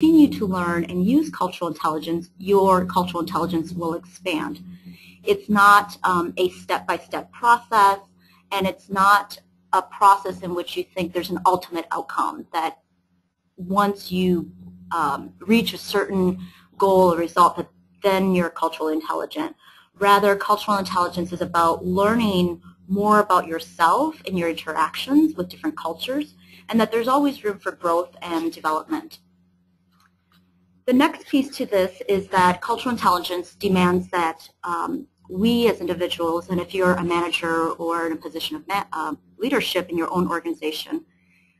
continue to learn and use cultural intelligence, your cultural intelligence will expand. It's not a step-by-step process, and it's not a process in which you think there's an ultimate outcome, that once you reach a certain goal or result, that then you're culturally intelligent. Rather, cultural intelligence is about learning more about yourself and your interactions with different cultures, and that there's always room for growth and development. The next piece to this is that cultural intelligence demands that we as individuals, and if you're a manager or in a position of leadership in your own organization,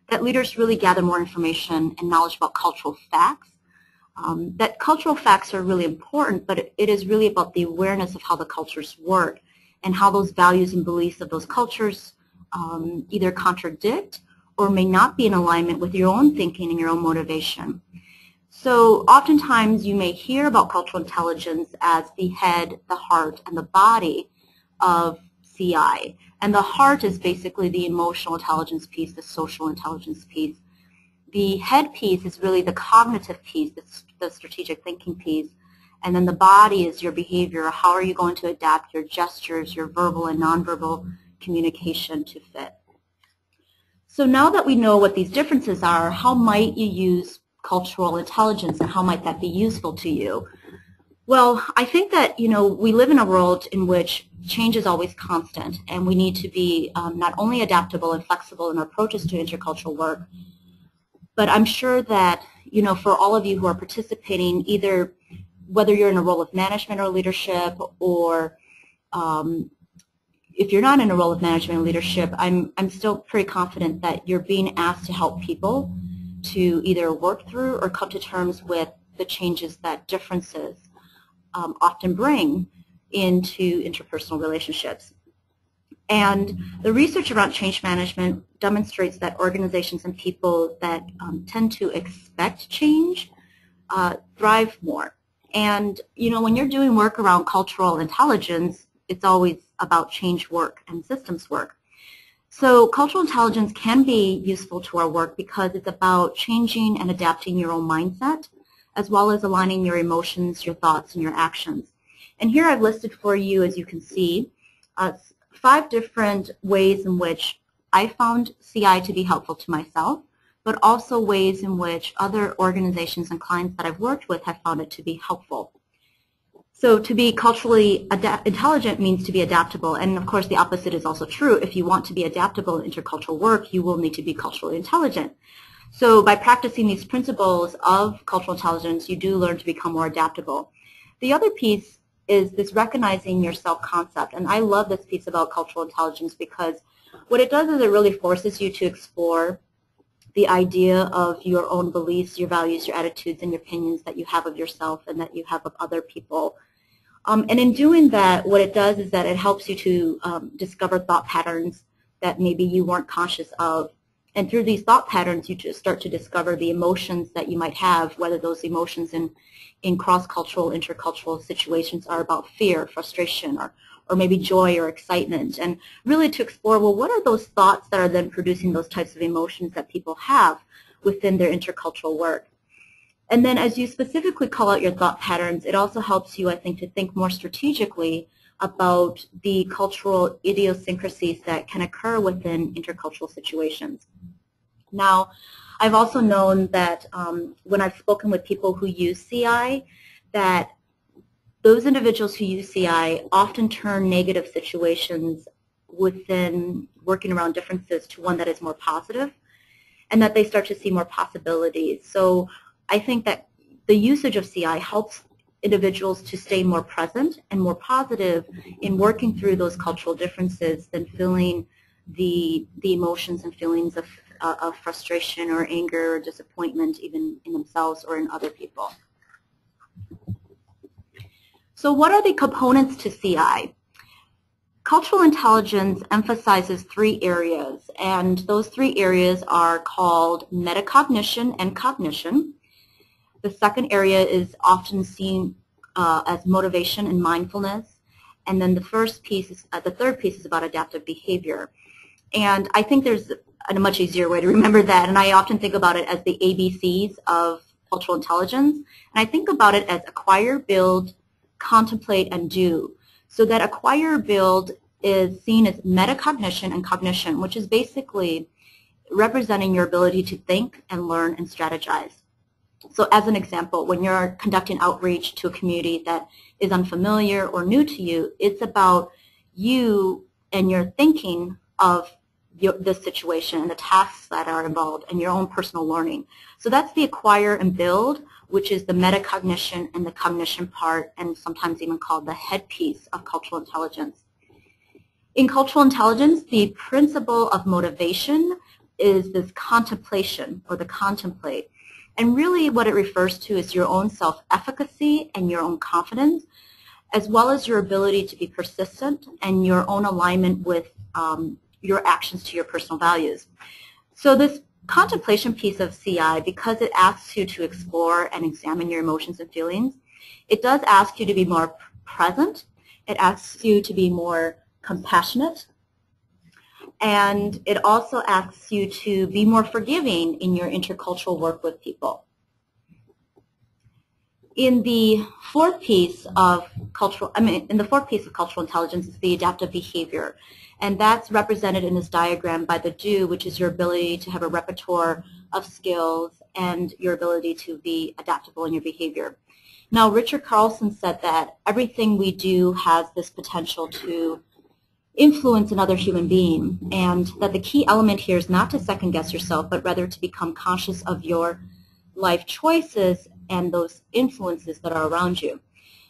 that leaders really gather more information and knowledge about cultural facts. That cultural facts are really important, but it is really about the awareness of how the cultures work and how those values and beliefs of those cultures either contradict or may not be in alignment with your own thinking and your own motivation. So oftentimes you may hear about cultural intelligence as the head, the heart, and the body of CI. And the heart is basically the emotional intelligence piece, the social intelligence piece. The head piece is really the cognitive piece, the strategic thinking piece. And then the body is your behavior. How are you going to adapt your gestures, your verbal and nonverbal communication to fit? So now that we know what these differences are, how might you use cultural intelligence, and how might that be useful to you? Well, I think that, we live in a world in which change is always constant, and we need to be not only adaptable and flexible in our approaches to intercultural work, but I'm sure that, for all of you who are participating, either whether you're in a role of management or leadership, or if you're not in a role of management and leadership, I'm still pretty confident that you're being asked to help people to either work through or come to terms with the changes that differences often bring into interpersonal relationships. And the research around change management demonstrates that organizations and people that tend to expect change thrive more. And, when you're doing work around cultural intelligence, it's always about change work and systems work. So cultural intelligence can be useful to our work because it's about changing and adapting your own mindset, as well as aligning your emotions, your thoughts, and your actions. And here I've listed for you, as you can see, 5 different ways in which I found CI to be helpful to myself, but also ways in which other organizations and clients that I've worked with have found it to be helpful. So to be culturally intelligent means to be adaptable, and of course the opposite is also true. If you want to be adaptable in intercultural work, you will need to be culturally intelligent. So by practicing these principles of cultural intelligence, you do learn to become more adaptable. The other piece is this recognizing your self-concept, and I love this piece about cultural intelligence because what it does is it really forces you to explore the idea of your own beliefs, your values, your attitudes, and your opinions that you have of yourself and that you have of other people. And in doing that, what it does is that it helps you to discover thought patterns that maybe you weren't conscious of. And through these thought patterns, you just start to discover the emotions that you might have, whether those emotions in cross-cultural, intercultural situations are about fear, frustration, or maybe joy or excitement. And really to explore, well, what are those thoughts that are then producing those types of emotions that people have within their intercultural work? And then as you specifically call out your thought patterns, it also helps you, I think, to think more strategically about the cultural idiosyncrasies that can occur within intercultural situations. Now, I've also known that when I've spoken with people who use CI, that those individuals who use CI often turn negative situations within working around differences to one that is more positive, and that they start to see more possibilities. So I think that the usage of CI helps individuals to stay more present and more positive in working through those cultural differences than feeling the emotions and feelings of frustration or anger or disappointment even in themselves or in other people. So what are the components to CI? Cultural intelligence emphasizes 3 areas, and those 3 areas are called metacognition and cognition. The second area is often seen as motivation and mindfulness, and then the third piece is about adaptive behavior. And I think there's a much easier way to remember that, and I often think about it as the ABCs of cultural intelligence, and I think about it as acquire, build, contemplate, and do. So that acquire, build is seen as metacognition and cognition, which is basically representing your ability to think and learn and strategize. So as an example, when you're conducting outreach to a community that is unfamiliar or new to you, it's about you and your thinking of this situation and the tasks that are involved and your own personal learning. So that's the acquire and build, which is the metacognition and the cognition part, and sometimes even called the headpiece of cultural intelligence. In cultural intelligence, the principle of motivation is this contemplation, or the contemplate. And really what it refers to is your own self-efficacy and your own confidence, as well as your ability to be persistent and your own alignment with your actions to your personal values. So this contemplation piece of CI, because it asks you to explore and examine your emotions and feelings, it does ask you to be more present. It asks you to be more compassionate. And it also asks you to be more forgiving in your intercultural work with people. In the fourth piece of cultural intelligence is the adaptive behavior. And that's represented in this diagram by the do, which is your ability to have a repertoire of skills and your ability to be adaptable in your behavior. Now, Richard Carlson said that everything we do has this potential to influence another human being, and that the key element here is not to second guess yourself, but rather to become conscious of your life choices and those influences that are around you.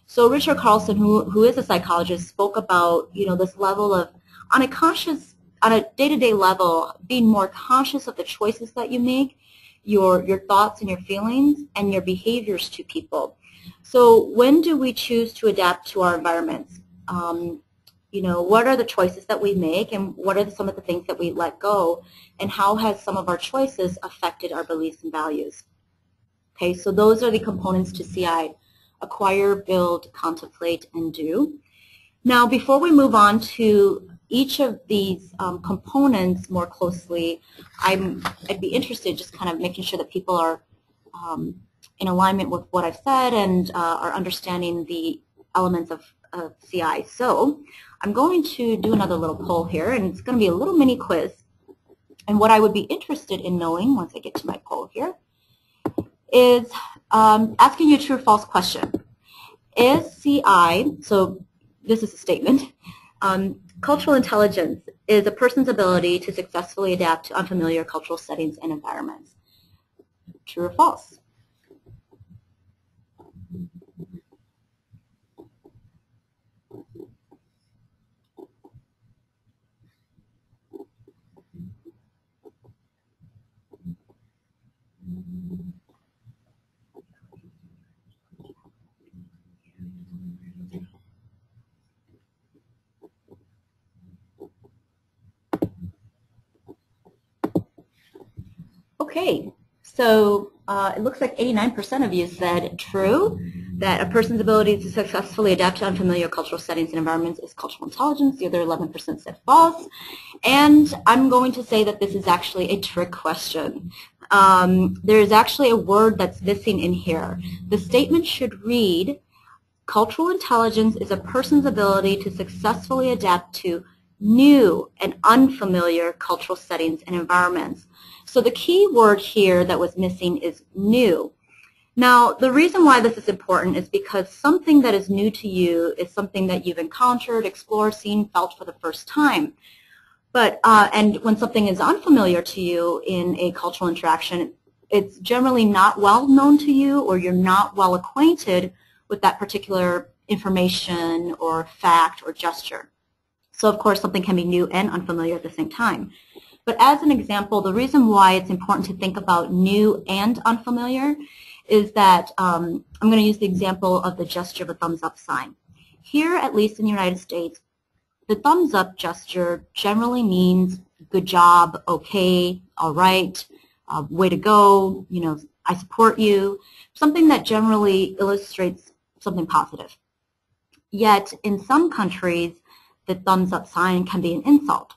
So Richard Carlson, who is a psychologist, spoke about, this level of, on a day-to-day level, being more conscious of the choices that you make, your thoughts and your feelings, and your behaviors to people. So when do we choose to adapt to our environments? What are the choices that we make, and what are some of the things that we let go, and how has some of our choices affected our beliefs and values? Okay, so those are the components to CI: acquire, build, contemplate, and do. Now, before we move on to each of these components more closely, I'd be interested just kind of making sure that people are in alignment with what I've said and are understanding the elements of CI. So I'm going to do another little poll here, and it's going to be a little mini quiz. And what I would be interested in knowing, once I get to my poll here, is asking you a true or false question. Is CI, so this is a statement, cultural intelligence is a person's ability to successfully adapt to unfamiliar cultural settings and environments. True or false? Okay, so it looks like 89% of you said true, that a person's ability to successfully adapt to unfamiliar cultural settings and environments is cultural intelligence. The other 11% said false. And I'm going to say that this is actually a trick question. There is actually a word that's missing in here. The statement should read, cultural intelligence is a person's ability to successfully adapt to new and unfamiliar cultural settings and environments. So the key word here that was missing is new. Now, the reason why this is important is because something that is new to you is something that you've encountered, explored, seen, felt for the first time. But and when something is unfamiliar to you in a cultural interaction, it's generally not well known to you, or you're not well acquainted with that particular information or fact or gesture. So of course something can be new and unfamiliar at the same time. But as an example, the reason why it's important to think about new and unfamiliar is that I'm going to use the example of the gesture of a thumbs up sign. Here, at least in the United States, the thumbs up gesture generally means good job, okay, all right, way to go, I support you, something that generally illustrates something positive. Yet in some countries, the thumbs up sign can be an insult.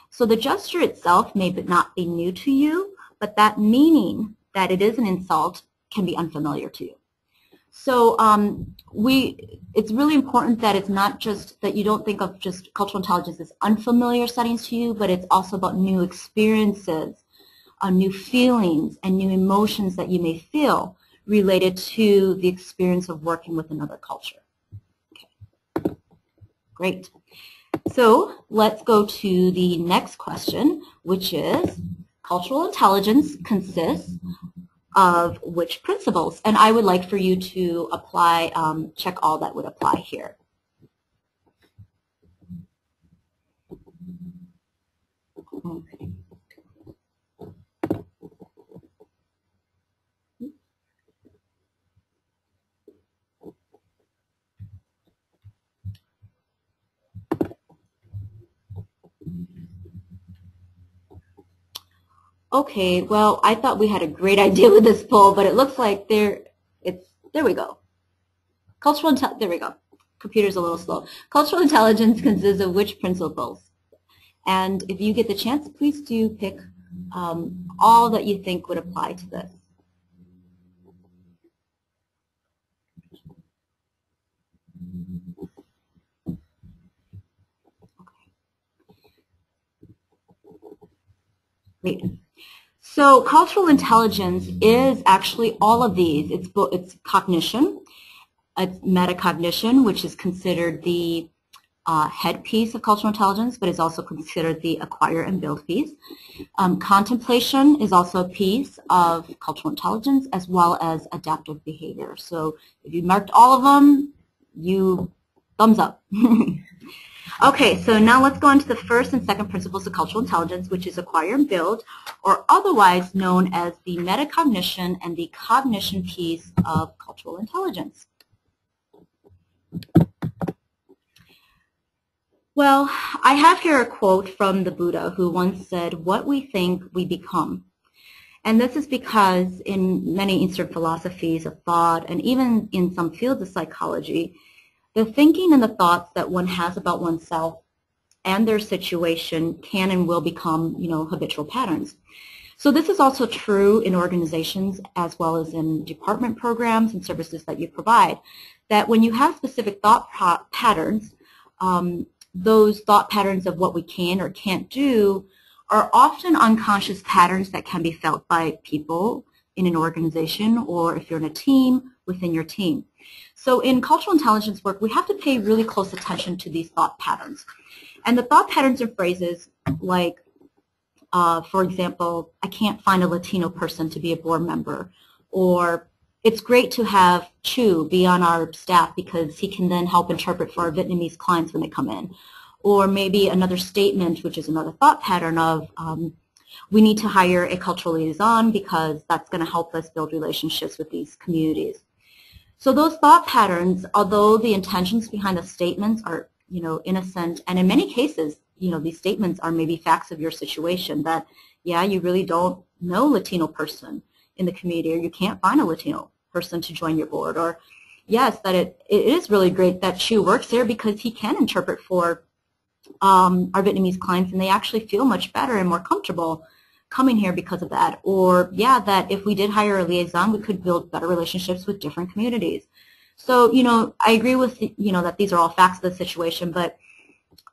So the gesture itself may not be new to you, but that meaning that it is an insult can be unfamiliar to you. So it's really important that it's not just that you don't think of just cultural intelligence as unfamiliar settings to you, but it's also about new experiences, new feelings, and new emotions that you may feel related to the experience of working with another culture. Okay. Great. So let's go to the next question, which is cultural intelligence consists of which principles? And I would like for you to apply, check all that would apply here. Okay. Okay, well, I thought we had a great idea with this poll, but it looks like there we go. There we go. Computer's a little slow. Cultural intelligence consists of which principles? And if you get the chance, please do pick all that you think would apply to this. Great. So cultural intelligence is actually all of these. It's cognition, it's metacognition, which is considered the head piece of cultural intelligence, but is also considered the acquire and build piece. Contemplation is also a piece of cultural intelligence, as well as adaptive behavior. So if you marked all of them, you thumbs up. Okay, so now let's go into the first and second principles of cultural intelligence, which is acquire and build, or otherwise known as the metacognition and the cognition piece of cultural intelligence. Well, I have here a quote from the Buddha, who once said, "What we think, we become." And this is because in many Eastern philosophies of thought, and even in some fields of psychology, the thinking and the thoughts that one has about oneself and their situation can and will become, habitual patterns. So this is also true in organizations as well as in department programs and services that you provide, that when you have specific thought patterns, those thought patterns of what we can or can't do are often unconscious patterns that can be felt by people in an organization, or if you're in a team, within your team. So in cultural intelligence work, we have to pay really close attention to these thought patterns. And the thought patterns are phrases like, for example, I can't find a Latino person to be a board member, or it's great to have Chu be on our staff because he can then help interpret for our Vietnamese clients when they come in. Or maybe another statement, which is another thought pattern of, we need to hire a cultural liaison because that's going to help us build relationships with these communities. So those thought patterns, although the intentions behind the statements are, innocent, and in many cases, these statements are maybe facts of your situation that, yeah, you really don't know a Latino person in the community, or you can't find a Latino person to join your board, or yes, that it is really great that Chu works there because he can interpret for our Vietnamese clients, and they actually feel much better and more comfortable coming here because of that. Or, yeah, that if we did hire a liaison, we could build better relationships with different communities. So, I agree with, that these are all facts of the situation, but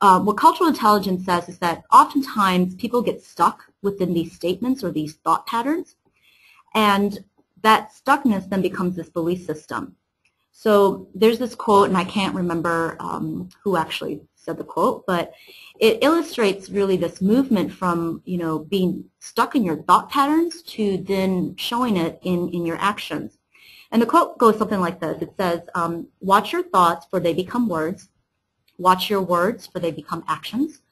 what cultural intelligence says is that oftentimes people get stuck within these statements or these thought patterns, and that stuckness then becomes this belief system. So there's this quote, and I can't remember who actually said the quote, but it illustrates really this movement from, being stuck in your thought patterns to then showing it in your actions. And the quote goes something like this. It says, watch your thoughts for they become words. Watch your words for they become actions.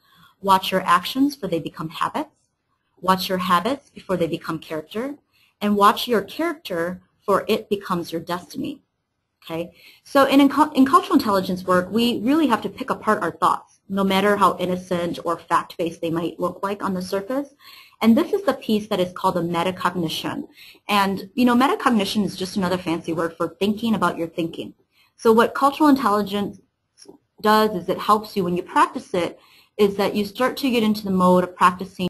Watch your actions for they become habits. Watch your habits before they become character. And watch your character for it becomes your destiny. Okay, so in cultural intelligence work, we really have to pick apart our thoughts, no matter how innocent or fact-based they might look like on the surface. And this is the piece that is called the metacognition. And, metacognition is just another fancy word for thinking about your thinking. So what cultural intelligence does is it helps you when you practice it, is that you start to get into the mode of practicing